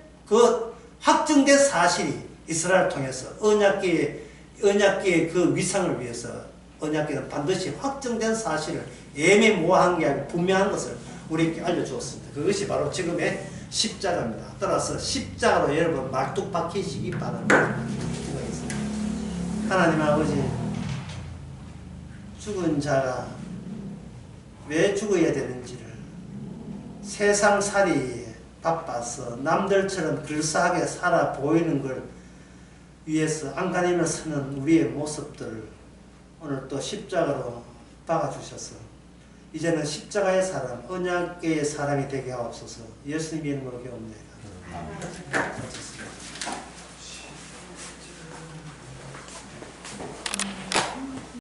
A: 사실이 이스라엘을 통해서 언약궤의 그 위상을 위해서 언약궤는 반드시 확정된 사실을 애매모호한 게 아니고 분명한 것을 우리에게 알려주었습니다. 그것이 바로 지금의 십자가입니다. 따라서 십자가로 여러분 말뚝 박히시기 바랍니다. 하나님 아버지, 죽은 자가 왜 죽어야 되는지를 세상살이에 바빠서 남들처럼 글싸하게 살아 보이는 걸 위해서 안간힘을 쓰는 우리의 모습들을 오늘 또 십자가로 박아주셔서 이제는 십자가의 사람, 언약궤의 사람이 되게 하옵소서. 예수님 이름으로 기도합니다.